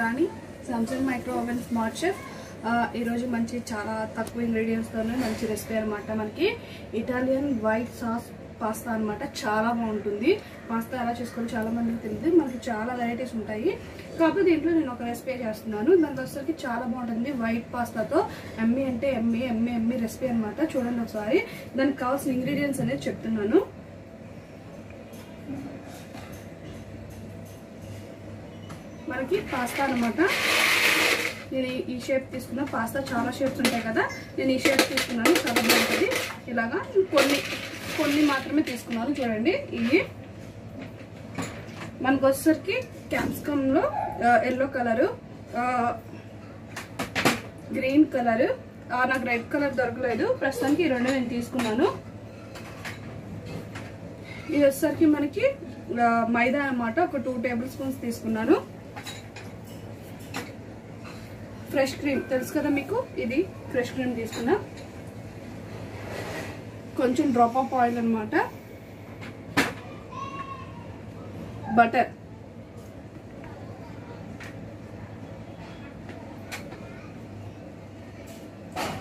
రాణి Samsung micro oven smart chef ఈ రోజు మంచి చాలా తక్కువ ఇంగ్రీడియంట్స్ తోనే మంచి రెసిపీ అన్నమాట. మనకి ఇటాలియన్ వైట్ సాస్ పాస్తా అన్నమాట. చాలా బాగుంటుంది. పాస్తా ఎలా చేసుకోవాలో చాలా మందికి తెలియదు. మనకి చాలా వెరైటీస్ ఉంటాయి. కాకపోతే దీంట్లో నేను ఒక రెసిపీ చేస్తున్నాను. దాంట్లో వచ్చేసరికి చాలా బాగుంటుంది. వైట్ పాస్తాతో ఎమ్మి అంటే ఎమ్మి రెసిపీ అన్నమాట. చూడండి ఒకసారి. దానికి కావాల్సిన ఇంగ్రీడియంట్స్ అనేది చెప్తున్నాను. మనకి పాస్తా అన్నమాట. నేను ఈ షేప్ తీసుకున్నా. పాస్తా చాలా షేప్స్ ఉంటాయి కదా, నేను ఈ షేప్ తీసుకున్నాను. చాలా బాగుంటుంది. ఇలాగా కొన్ని మాత్రమే తీసుకున్నాను. చూడండి, ఇవి మనకు వచ్చేసరికి క్యాప్సికమ్లో ఎల్లో కలరు, గ్రీన్ కలరు, నాకు రెడ్ కలర్ దొరకలేదు. ప్రస్తుతానికి ఈ రెండు నేను తీసుకున్నాను. ఇది వచ్చేసరికి మనకి మైదా అన్నమాట. ఒక 2 టేబుల్ స్పూన్స్ తీసుకున్నాను. ఫ్రెష్ క్రీమ్ తెలుసు కదా మీకు, ఇది ఫ్రెష్ క్రీమ్ తీసుకున్నా. కొంచెం డ్రాప్ ఆఫ్ ఆయిల్ అన్నమాట. బటర్,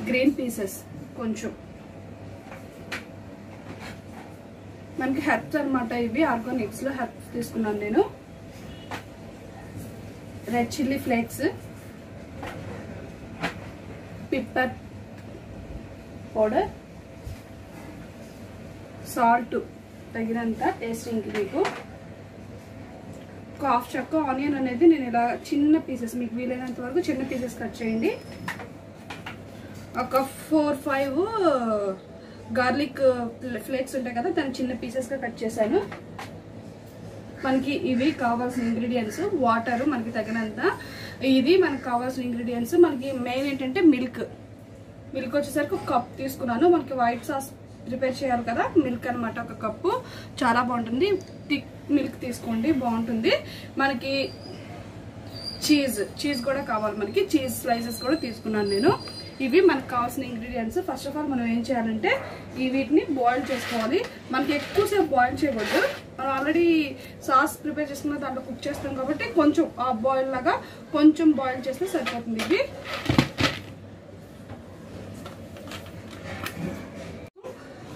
గ్రీన్ పీసెస్ కొంచెం, మనకి హెర్బ్స్ అన్నమాట. ఇవి ఆర్గానిక్స్ లో హెర్బ్స్ తీసుకున్నాను నేను. Red chilli flakes, pepper powder, salt తగినంత టేస్టింగ్ కి. మీకు ఒక హాఫ్ చెక్క ఆనియన్ అనేది నేను ఇలా చిన్న పీసెస్, మీకు వీలైనంత వరకు చిన్న పీసెస్ కట్ చేయండి. ఒక 4-5 గార్లిక్ ఫ్లేక్స్ ఉంటాయి కదా, దాన్ని చిన్న పీసెస్గా కట్ చేశాను. మనకి ఇవి కావాల్సిన ఇంగ్రీడియంట్స్. వాటర్ మనకి తగినంత. ఇది మనకు కావాల్సిన ఇంగ్రీడియంట్స్. మనకి మెయిన్ ఏంటంటే మిల్క్ వచ్చేసరికి ఒక కప్ తీసుకున్నాను. మనకి వైట్ సాస్ ప్రిపేర్ చేయాలి కదా, మిల్క్ అనమాట. ఒక కప్పు చాలా బాగుంటుంది. థిక్ మిల్క్ తీసుకోండి, బాగుంటుంది. మనకి చీజ్ కూడా కావాలి. మనకి చీజ్ స్లైసెస్ కూడా తీసుకున్నాను నేను. ఇవి మనకు కావాల్సిన ఇంగ్రీడియంట్స్. ఫస్ట్ ఆఫ్ ఆల్ మనం ఏం చేయాలంటే వీటిని బాయిల్ చేసుకోవాలి. మనకి ఎక్కువసేపు బాయిల్ చేయకూడదు. మనం ఆల్రెడీ సాస్ ప్రిపేర్ చేసుకున్న దాంట్లో కుక్ చేస్తాం కాబట్టి కొంచెం ఆ బాయిల్ లాగా కొంచెం బాయిల్ చేస్తే సరిపోతుంది. ఇవి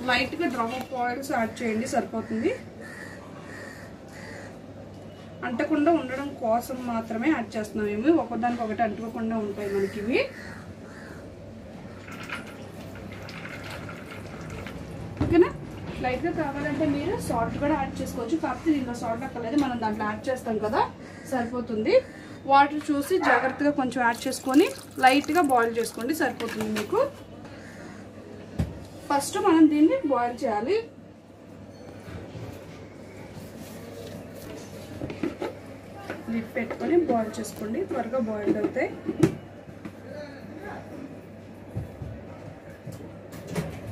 లైట్గా డ్రాప్ ఆఫ్ ఆయిల్స్ యాడ్ చేయండి, సరిపోతుంది. అంటకుండా ఉండడం కోసం మాత్రమే యాడ్ చేస్తున్నాం. ఇవి ఒకదానికొకటి అంటుకోకుండా ఉంటాయి మనకి. ఇవి ఓకేనా. లైట్గా కావాలంటే మీరు సాల్ట్ కూడా యాడ్ చేసుకోవచ్చు. కాకపోతే దీంట్లో సాల్ట్ అక్కర్లేదు, మనం దాంట్లో యాడ్ చేస్తాం కదా, సరిపోతుంది. వాటర్ చూసి జాగ్రత్తగా కొంచెం యాడ్ చేసుకొని లైట్గా బాయిల్ చేసుకోండి, సరిపోతుంది మీకు. ఫస్ట్ మనం దీన్ని బాయిల్ చేయాలి. లిడ్ పెట్టుకొని బాయిల్ చేసుకోండి, త్వరగా బాయిల్ అవుతాయి.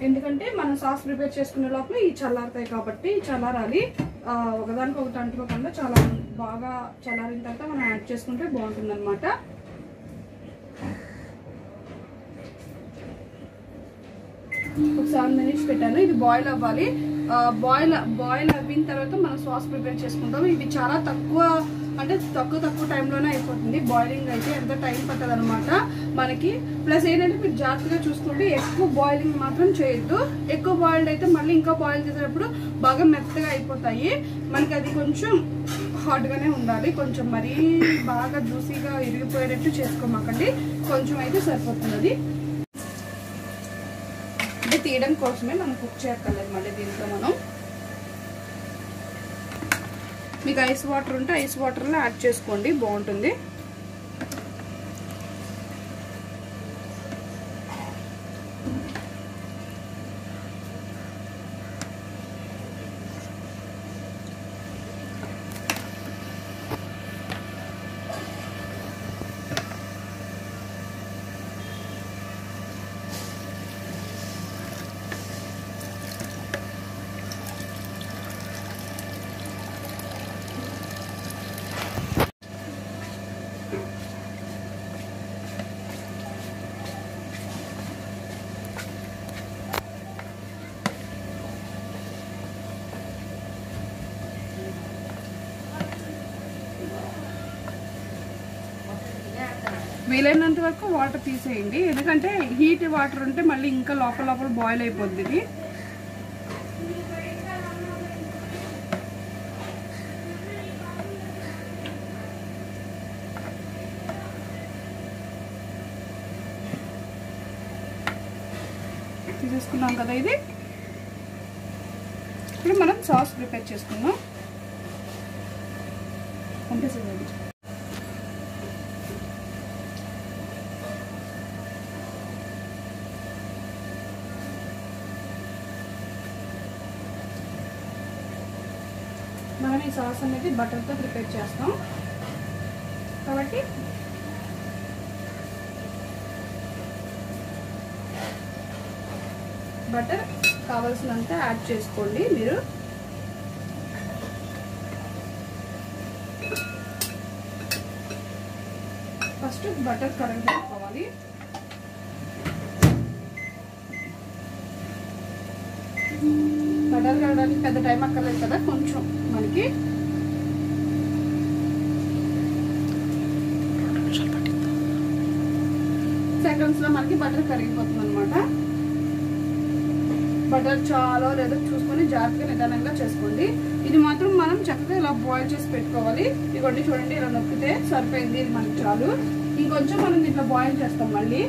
ఎందుకంటే మనం సాస్ ప్రిపేర్ చేసుకునే లోపల ఈ చల్లారుతాయి కాబట్టి చల్లారాలి. ఒకదానికి అంటుకోకుండా చాలా బాగా చల్లారిన తర్వాత మనం యాడ్ చేసుకుంటే బాగుంటుంది అనమాట. ఒక 7 మినిట్స్ పెట్టాను. ఇది బాయిల్ అవ్వాలి. బాయిల్ అయిన తర్వాత మనం సాస్ ప్రిపేర్ చేసుకుంటాం. ఇది చాలా తక్కువ టైంలోనే అయిపోతుంది. బాయిలింగ్ అయితే ఎంత టైం పట్టదు అనమాట మనకి. ప్లస్ ఏంటంటే మీరు జాగ్రత్తగా చూసుకోండి, ఎక్కువ బాయిలింగ్ మాత్రం చేయొద్దు. ఎక్కువ బాయిల్డ్ అయితే మళ్ళీ ఇంకా బాయిల్ చేసేటప్పుడు బాగా మెత్తగా అయిపోతాయి మనకి. అది కొంచెం హాట్గానే ఉండాలి. కొంచెం మరీ బాగా జ్యూసీగా ఇరిగిపోయేటట్టు చేసుకోమాకండి. కొంచెం అయితే సరిపోతుంది. అది అంటే తీయడం కోసమే మనం కుక్ చేయక్కర్లేదు. మళ్ళీ దీంట్లో మనం మీకు ఐస్ వాటర్ ఉంటే ఐస్ వాటర్లో యాడ్ చేసుకోండి, బాగుంటుంది. వీలైనంత వరకు వాటర్ తీసేయండి, ఎందుకంటే హీట్ వాటర్ ఉంటే మళ్ళీ ఇంకా లోపల లోపల బాయిల్ అయిపోద్ది ఇది. తీసేసుకున్నాం కదా, ఇది ఇప్పుడు మనం సాస్ ప్రిపేర్ చేసుకుందాం. పంపేసేది మనం ఈ సాస్ అనేది బటర్తో ప్రిపేర్ చేస్తాం కాబట్టి బటర్ కావాల్సినంత యాడ్ చేసుకోండి మీరు. ఫస్ట్ బటర్ కరగబెట్టుకోవాలి. బటర్ కరగడానికి పెద్ద టైం అక్కర్లేదు కదా, కొంచెం మనకి సెకండ్స్లో మనకి బటర్ కరిగిపోతుంది అనమాట. బటర్ చాలా లేదో చూసుకొని జాగ్రత్తగా నిదానంగా చేసుకోండి. ఇది మాత్రం మనం చక్కగా ఇలా బాయిల్ చేసి పెట్టుకోవాలి. ఇవన్నీ చూడండి, ఇలా నొక్కితే సరిపోయింది, ఇది మనకి చాలు. ఇంకొంచెం మనం ఇట్లా బాయిల్ చేస్తాం మళ్ళీ.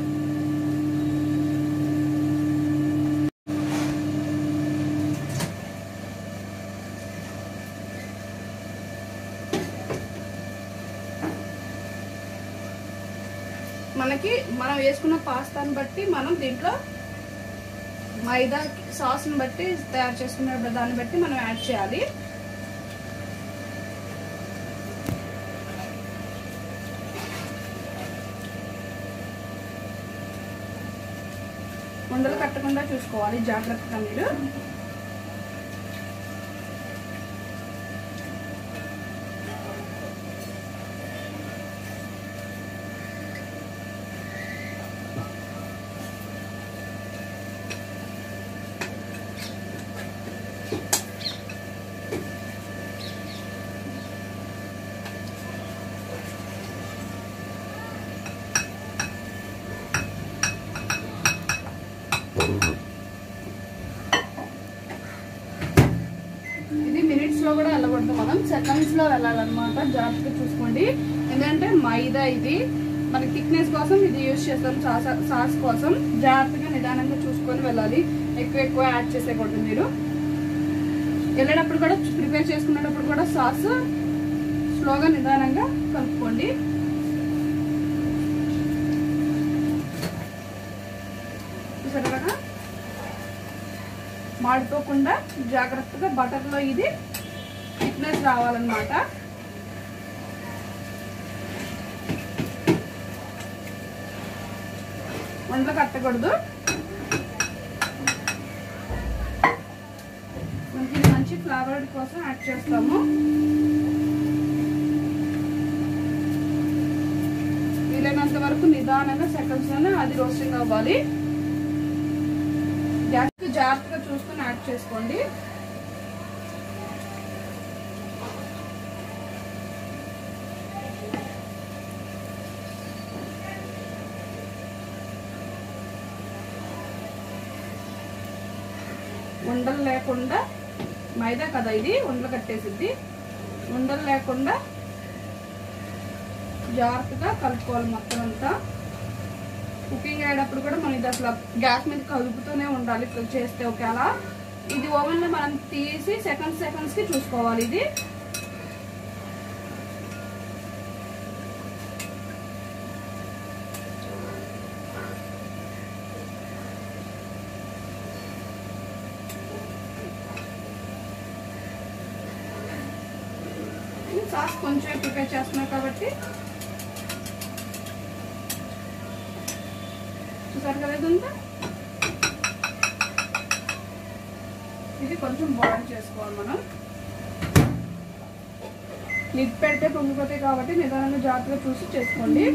మనం వేసుకున్న పాస్తాని బట్టి మనం దీంట్లో మైదా సాస్ని బట్టి తయారు చేసుకున్న దాన్ని బట్టి మనం యాడ్ చేయాలి. ఉండలు కట్టకుండా చూసుకోవాలి జాగ్రత్తగా మీరు. ఇది మినిట్స్ లో కూడా వెళ్ళకూడదు, మనం సెకండ్స్ లో వెళ్ళాలన్నమాట. జాగ్రత్తగా చూసుకోండి, ఎందుకంటే మైదా ఇది మనకి థిక్నెస్ కోసం ఇది యూజ్ చేస్తాం, సాస్ కోసం. జాగ్రత్తగా నిదానంగా చూసుకొని వెళ్ళాలి, ఎక్కువ యాడ్ చేసేకూడదు. మీరు వెళ్ళేటప్పుడు కూడా ప్రిపేర్ చేసుకునేటప్పుడు కూడా సాస్ స్లోగా నిదానంగా కలుపుకోండి. చూసారా, మాడిపోకుండా జాగ్రత్తగా బటర్లో ఇది థిక్నెస్ రావాలన్నమాట. వంటలు కట్టకూడదు. మనకి ఇది మంచి ఫ్లేవర్ కోసం యాడ్ చేస్తాము. వీలైనంత వరకు నిదానంగా సెకండ్స్లోనే అది రోస్టింగ్ అవ్వాలి. జాగ్రత్తగా చూసుకొని యాడ్ చేసుకోండి. ఉండలు లేకుండా, మైదా కదా ఇది, ఉండలు కట్టేసిద్ది. ఉండలు లేకుండా జాగ్రత్తగా కలుపుకోవాలి మొత్తం అంతా. కుకింగ్ అయ్యేటప్పుడు కూడా మనం ఇది అసలు గ్యాస్ మీద కలుపుతూనే ఉండాలి. ఇట్లా చేస్తే ఒకేలా ఇది ఓవెన్లో మనం తీసి సెకండ్స్కి చూసుకోవాలి. ఇది సాస్ కొంచెం ప్రిపేర్ చేస్తున్నాం కాబట్టి చూసారు కదా, ఇదంతా ఇది కొంచెం బాయిల్ చేసుకోవాలి మనం. లిడ్ పెడితే పొంగిపోతాయి కాబట్టి నిదానంగా జాగ్రత్తగా చూసి చేసుకోండి.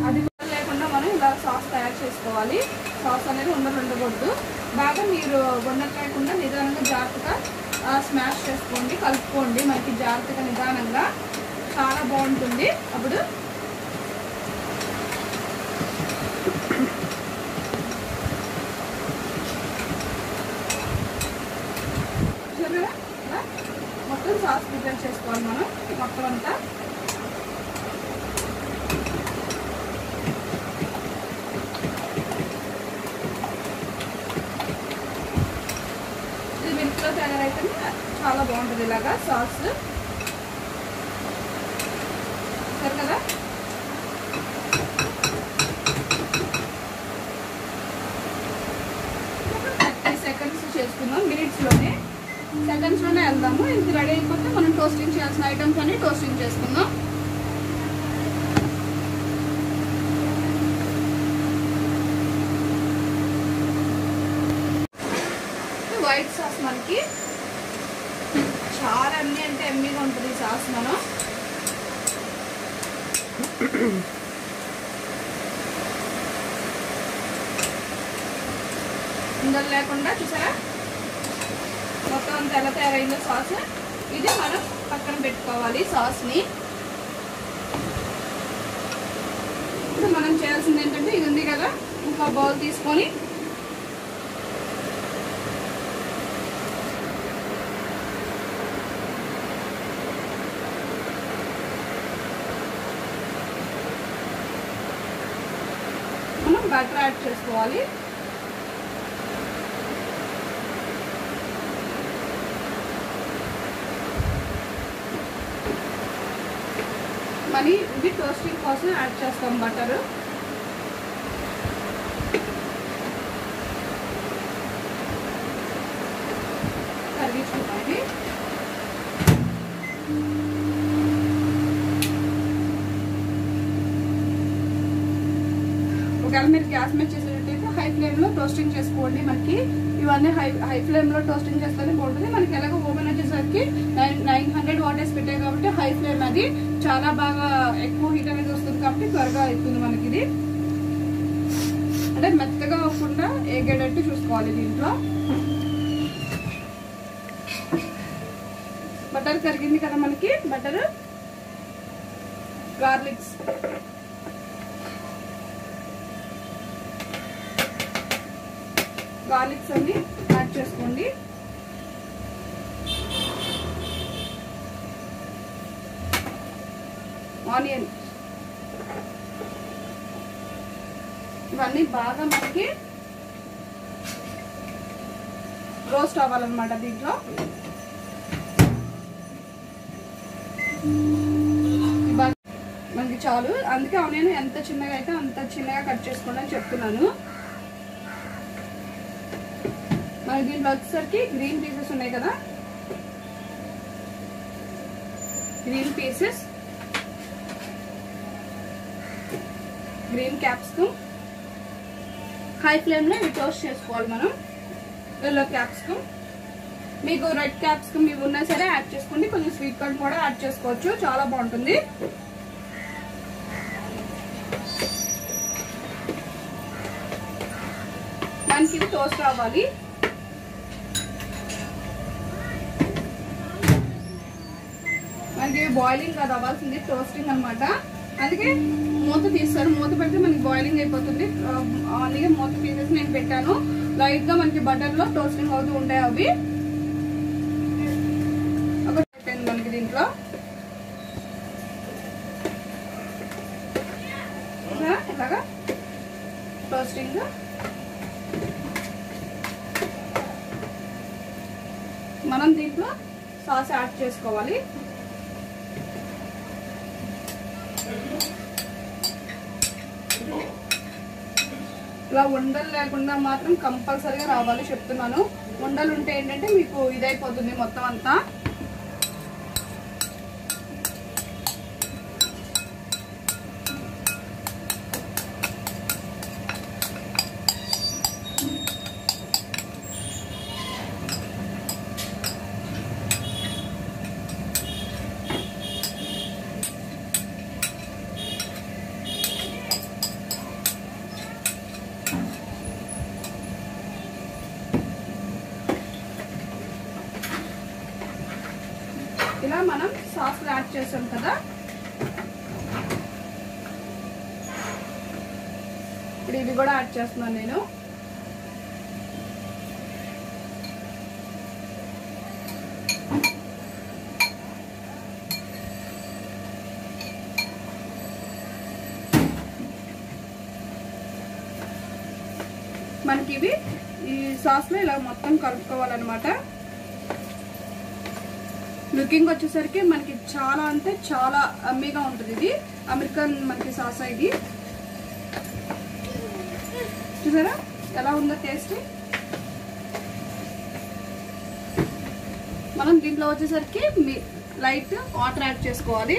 అది కూడా లేకుండా మనం ఇలా సాస్ తయారు చేసుకోవాలి. సాస్ అనేది ఉండకూడదు. బాగా మీరు ఉండలు లేకుండా నిదానంగా జాగ్రత్తగా స్మాష్ చేసుకోండి, కలుపుకోండి. మనకి జాగ్రత్తగా నిదానంగా చాలా బాగుంటుంది. అప్పుడు మొత్తం సాస్ ప్రిపేర్ చేసుకోవాలి మనం మొత్తం అంతా. ఇది మిల్క్లో తయారైతే చాలా బాగుంటుంది ఇలాగా సాస్. సరే కదా, 30 సెకండ్స్ చేసుకుందాం. మినిట్స్లోనే, సెకండ్స్లోనే వెళ్దాము. ఇది రెడీ అయిపోతే మనం టోస్టింగ్ చేయాల్సిన ఐటమ్స్ అన్ని టోస్టింగ్ చేసుకుందాం. వైట్ సాస్ మనకి చాలా అన్ని అంటే ఎమ్మీగా ఉంటుంది ఈ సాస్. మనం ఉండలు లేకుండా చూసారా మొత్తం అంతా ఎలా తయారైందో సాస్. ఇది మనం పక్కన పెట్టుకోవాలి సాస్ని. ఇప్పుడు మనం చేయాల్సింది ఏంటంటే ఇది ఉంది కదా, ఇంకా బౌల్ తీసుకొని మనం బటర్ యాడ్ చేసుకోవాలి. మనీ ఇది టోస్టింగ్ కోసం యాడ్ చేస్తాం బటర్. కరిగించుకుంటాం. ఒకవేళ మీరు గ్యాస్ మీద చేసేటట్టయితే హై ఫ్లేమ్లో టోస్టింగ్ చేసుకోండి. మనకి ఇవన్నీ హై ఫ్లేమ్లో టోస్టింగ్ చేస్తేనే బాగుంటుంది. మనకి ఎలాగో ఓవెన్ వచ్చేసరికి 900 వాటర్స్ పెట్టాయి కాబట్టి హై ఫ్లేమ్ అది చాలా బాగా ఎక్కువ హీట్ అనేది వస్తుంది కాబట్టి త్వరగా అవుతుంది మనకి. ఇది అంటే మెత్తగా అవ్వకుండా ఏగేటట్టు చూసుకోవాలి. దీంట్లో బటర్ కరిగింది కదా మనకి. బటర్, గార్లిక్స్, అన్ని యాడ్ చేసుకోండి. ఆనియన్, ఇవన్నీ బాగా మనకి రోస్ట్ అవ్వాలన్నమాట దీంట్లో. మనకి చాలు, అందుకే ఆనియన్ ఎంత చిన్నగా అయితే అంత చిన్నగా కట్ చేసుకోండి అని చెప్తున్నాను. మనకి దీంట్లో వచ్చేసరికి గ్రీన్ పీసెస్ ఉన్నాయి కదా, green pieces, green capsicum high ఫ్లేమ్లో ఇవి టోస్ట్ చేసుకోవాలి మనం. ఎల్లో క్యాప్సికమ్, మీకు రెడ్ క్యాప్సికమ్ ఇవి ఉన్నా సరే యాడ్ చేసుకోండి. కొంచెం స్వీట్ కార్న్ కూడా యాడ్ చేసుకోవచ్చు, చాలా బాగుంటుంది. మనకి ఇది టోస్ట్ అవ్వాలి. మనకి బాయిలింగ్ కాదు అవ్వాల్సింది, టోస్టింగ్ అనమాట. అందుకే మూత తీస్తారు. మూత పెడితే మనకి బాయిలింగ్ అయిపోతుంది. అందుకే మూత తీసేసి నేను పెట్టాను. లైట్ గా మనకి బటర్ లో టోస్టింగ్ అవుతూ ఉంటాయి అవి. ఒకటి పెట్టండి మనకి దీంట్లో. ఇలాగా టోస్టింగ్ మనం దీంట్లో సాస్ యాడ్ చేసుకోవాలి. ఇలా ఉండలు లేకుండా మాత్రం కంపల్సరీగా రావాలి చెప్తున్నాను. ఉండలు ఉంటే ఏంటంటే మీకు ఇదైపోతుంది మొత్తం అంతా. ఇలా మనం సాస్ యాడ్ చేసాం కదా, ఇప్పుడు ఇవి కూడా యాడ్ చేస్తున్నాను నేను. మనకి ఇవి ఈ సాస్లో ఇలా మొత్తం కలుపుకోవాలన్నమాట. లుకింగ్ వచ్చేసరికి మనకి చాలా అంటే చాలా అమ్మీగా ఉంటుంది. ఇది అమెరికన్ మనకి సాస్. ఇది చూసారా ఎలా ఉందో టేస్ట్. మనం దీంట్లో వచ్చేసరికి లైట్ వాటర్ యాడ్ చేసుకోవాలి.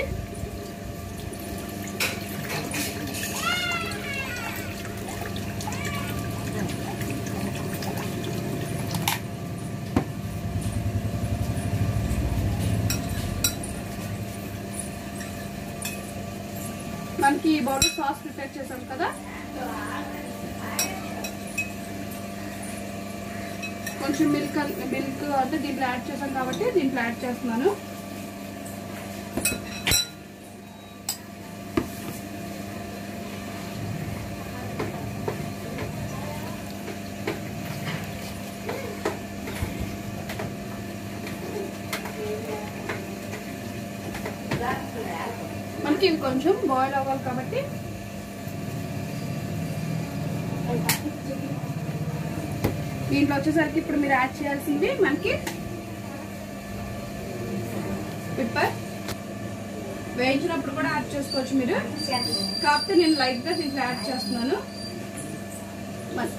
మనకి ఈ బౌల్ సాస్ ప్రిపేర్ చేసాం కదా, కొంచెం మిల్క్ అంటే దీంట్లో యాడ్ చేసాం కాబట్టి దీంట్లో యాడ్ చేస్తున్నాను. మనకి ఇవి కొంచెం బాయిల్ అవ్వాలి కాబట్టి దీంట్లో వచ్చేసరికి ఇప్పుడు మీరు యాడ్ చేయాల్సింది మనకి పెప్పర్. వేయించినప్పుడు కూడా యాడ్ చేసుకోవచ్చు మీరు, కాకపోతే నేను లైట్ గా దీంట్లో యాడ్ చేస్తున్నాను.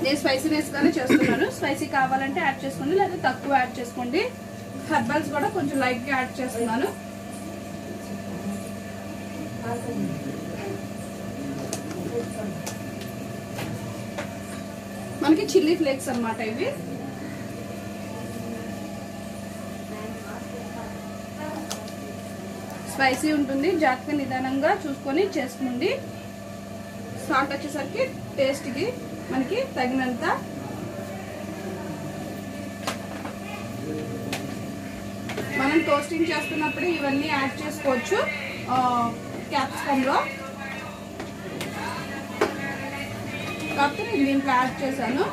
నేను స్పైసీనెస్ గానే చేస్తున్నాను. స్పైసీ కావాలంటే యాడ్ చేసుకోండి, లేదా తక్కువ యాడ్ చేసుకోండి. హెర్బల్స్ కూడా కొంచెం లైట్ గా యాడ్ చేస్తున్నాను. మనకి చిల్లీ ఫ్లేక్స్ అన్నమాట ఇవి. స్పైసీ ఉంటుంది, జాగ్రత్తగా నిదానంగా చూసుకొని చేసుకోండి. సాల్ట్ వచ్చేసరికి టేస్ట్కి మనకి తగినంత. మనం టోస్టింగ్ చేస్తున్నప్పుడు ఇవన్నీ యాడ్ చేసుకోవచ్చు క్యాప్సికమ్లో, కాకపోతే నేను దీంట్లో యాడ్ చేశాను.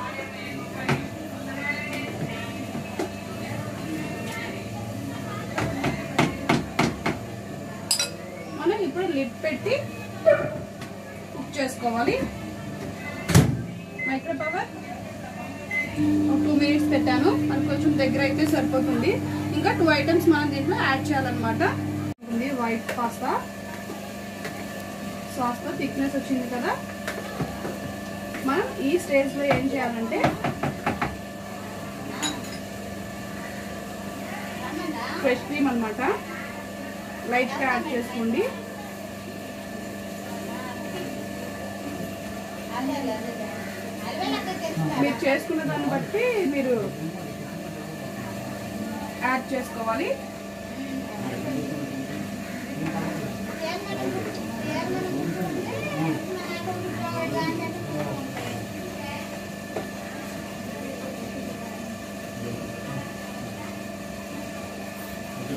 మనం ఇప్పుడు లిడ్ పెట్టి కుక్ చేసుకోవాలి. మైక్రో పవర్ 2 మినిట్స్ పెట్టాను. మనకు కొంచెం దగ్గర అయితే సరిపోతుంది. ఇంకా 2 ఐటమ్స్ మనం దీంట్లో యాడ్ చేయాలన్నమాట. వైట్ పాస్తా సాస్తో థిక్నెస్ వచ్చింది కదా, మనం ఈ స్టేజ్లో ఏం చేయాలంటే ఫ్రెష్ క్రీమ్ అన్నమాట లైట్గా యాడ్ చేసుకోండి. మీరు చేసుకున్న దాన్ని బట్టి మీరు యాడ్ చేసుకోవాలి.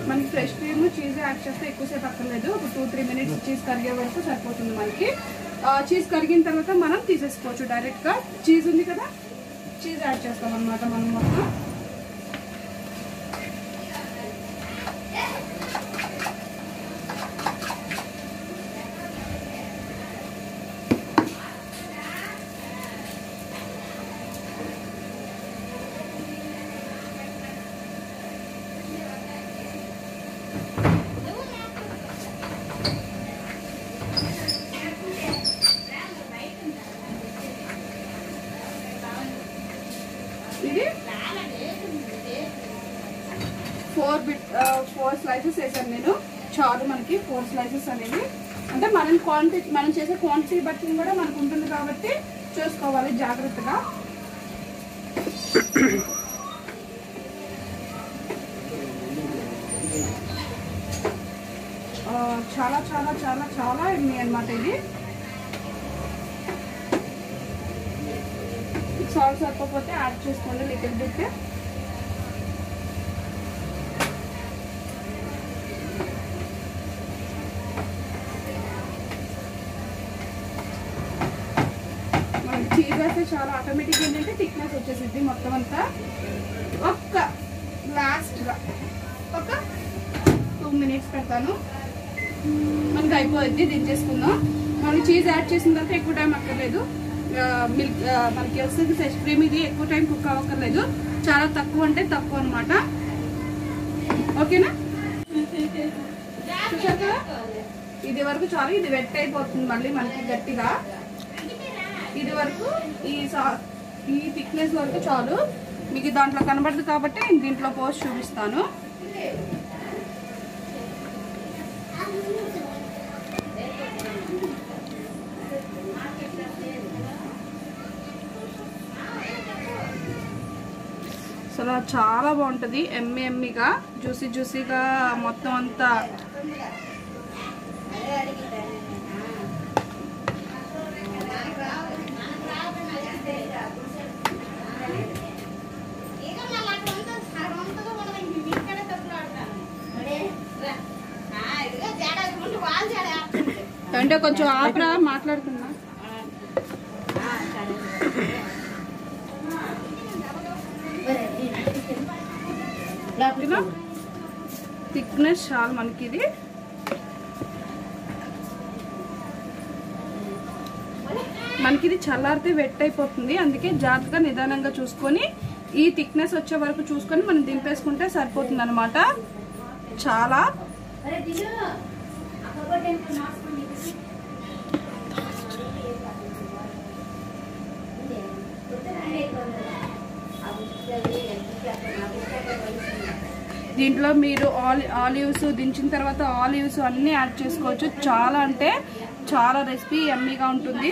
మనకి ఫ్రెష్ క్రీమ్ చీజ్ యాడ్ చేస్తే ఎక్కువసేపు అక్కర్లేదు. ఒక 2-3 మినిట్స్ చీజ్ కరిగే వరకు సరిపోతుంది మనకి. చీజ్ కరిగిన తర్వాత మనం తీసేసుకోవచ్చు డైరెక్ట్గా. చీజ్ ఉంది కదా, చీజ్ యాడ్ చేస్తాం అన్నమాట మనం మొత్తం. ఇది 4 స్లైసెస్ వేసాను నేను. చాలు మనకి 4 స్లైసెస్ అనేవి. అంటే మనం చేసే క్వాంటిటీ బట్టి కూడా మనకు ఉంటుంది కాబట్టి చూసుకోవాలి జాగ్రత్తగా. చాలా చాలా చాలా చాలా ఉన్నాయి అన్నమాట. ఇది సాల్ట్ సరిపోతే యాడ్ చేసుకోండి లిటిల్ బిట్. మనకి వదిలేస్తే చాలా ఆటోమేటిక్ ఏంటంటే థిక్నెస్ వచ్చేసింది మొత్తం అంతా. ఒక్క లాస్ట్గా ఒక 2 minutes పెడతాను, మనకి అయిపోయింది. దించేసుకుందాం. మనం చీజ్ యాడ్ చేసిన తర్వాత ఎక్కువ టైం అక్కర్లేదు. మిల్క్ మనకి వస్తుంది ఫ్రెష్ క్రీమ్, ఇది ఎక్కువ టైం కుక్ అవ్వక్కర్లేదు, చాలా తక్కువ అంటే తక్కువ అనమాట. ఓకేనా? చూసారు కదా, ఇది వరకు చాలు. ఇది వెట్ అయిపోతుంది మళ్ళీ మనకి గట్టిగా. ఇది వరకు ఈ థిక్నెస్ వరకు చాలు. మీకు దాంట్లో కనబడదు కాబట్టి నేను దీంట్లో పోస్ట్ చూపిస్తాను. అసలు చాలా బాగుంటుంది, ఎమ్మిగా జ్యూసీగా మొత్తం అంతా. అంటే కొంచెం ఆపరా, మాట్లాడుతున్నా. థిక్నెస్ చాలా మనకి ఇది. మనకి ఇది చల్లారితే వెట్ అయిపోతుంది, అందుకే జాగ్రత్తగా నిదానంగా చూసుకొని ఈ థిక్నెస్ వచ్చే వరకు చూసుకొని మనం దింపేసుకుంటే సరిపోతుంది అనమాట. చాలా దీంట్లో మీరు ఆలివ్స్ దించిన తర్వాత ఆలివ్స్ అన్నీ యాడ్ చేసుకోవచ్చు. చాలా అంటే చాలా రెసిపీ యమ్మీగా ఉంటుంది.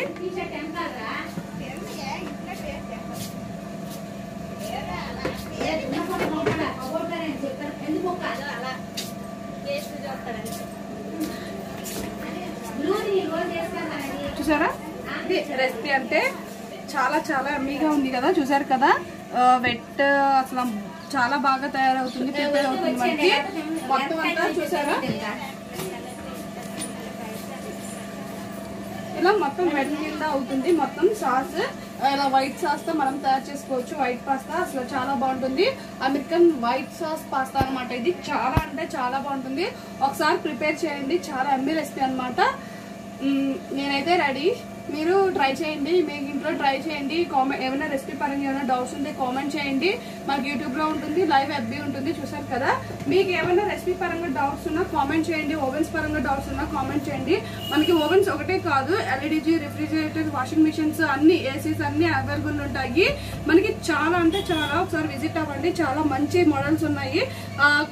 చూసారా, ఇది రెసిపీ అంటే చాలా చాలా యమ్మీగా ఉంది కదా. చూసారు కదా, వెట్ అసలు చాలా బాగా తయారవుతుంది, ప్రిపేర్ అవుతుంది మనకి మొత్తం అంతా. చూసారా, ఇలా మొత్తం వెట్ కింద అవుతుంది మొత్తం. సాస్ ఇలా వైట్ సాస్ తో మనం తయారు చేసుకోవచ్చు. వైట్ పాస్తా అసలు చాలా బాగుంటుంది. అమెరికన్ వైట్ సాస్ పాస్తా అనమాట. ఇది చాలా అంటే చాలా బాగుంటుంది, ఒకసారి ప్రిపేర్ చేయండి. చాలా యమ్మీ రెసిపీ అనమాట. నేనైతే రెడీ, మీరు ట్రై చేయండి, మీకు ఇంట్లో ట్రై చేయండి. ఏమైనా రెసిపీ పరంగా ఏమైనా డౌట్స్ ఉంటే కామెంట్ చేయండి. మనకి యూట్యూబ్లో ఉంటుంది, లైవ్ ఎఫ్బీ ఉంటుంది. చూసారు కదా, మీకు ఏమైనా రెసిపీ పరంగా డౌట్స్ ఉన్నా కామెంట్ చేయండి. ఓవెన్స్ పరంగా డౌట్స్ ఉన్నా కామెంట్ చేయండి. మనకి ఓవెన్స్ ఒకటే కాదు, ఎల్ఈడీజీ, రిఫ్రిజిరేటర్, వాషింగ్ మిషన్స్ అన్ని, ఏసీస్ అన్ని అవైలబుల్ ఉంటాయి మనకి. చాలా అంటే చాలా, ఒకసారి విజిట్ అవ్వండి. చాలా మంచి మోడల్స్ ఉన్నాయి.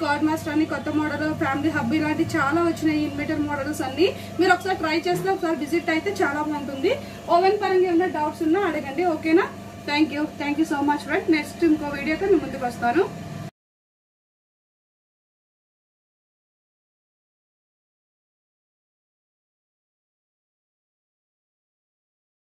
కార్డ్ మాస్టర్ అని కొత్త మోడల్, ఫ్యామిలీ హబ్ ఇలాంటి చాలా వచ్చినాయి. ఇన్వర్టర్ మోడల్స్ అన్ని మీరు ఒకసారి ట్రై చేస్తే, ఒకసారి విజిట్ అయితే చాలా బాగుంటుంది. ఓవెన్ పరంగా ఏమైనా డౌట్స్ ఉన్నా అడగండి. ఓకేనా? Thank you so much friend. Next ఇంకో వీడియోతో నేను ముందుకు వస్తాను.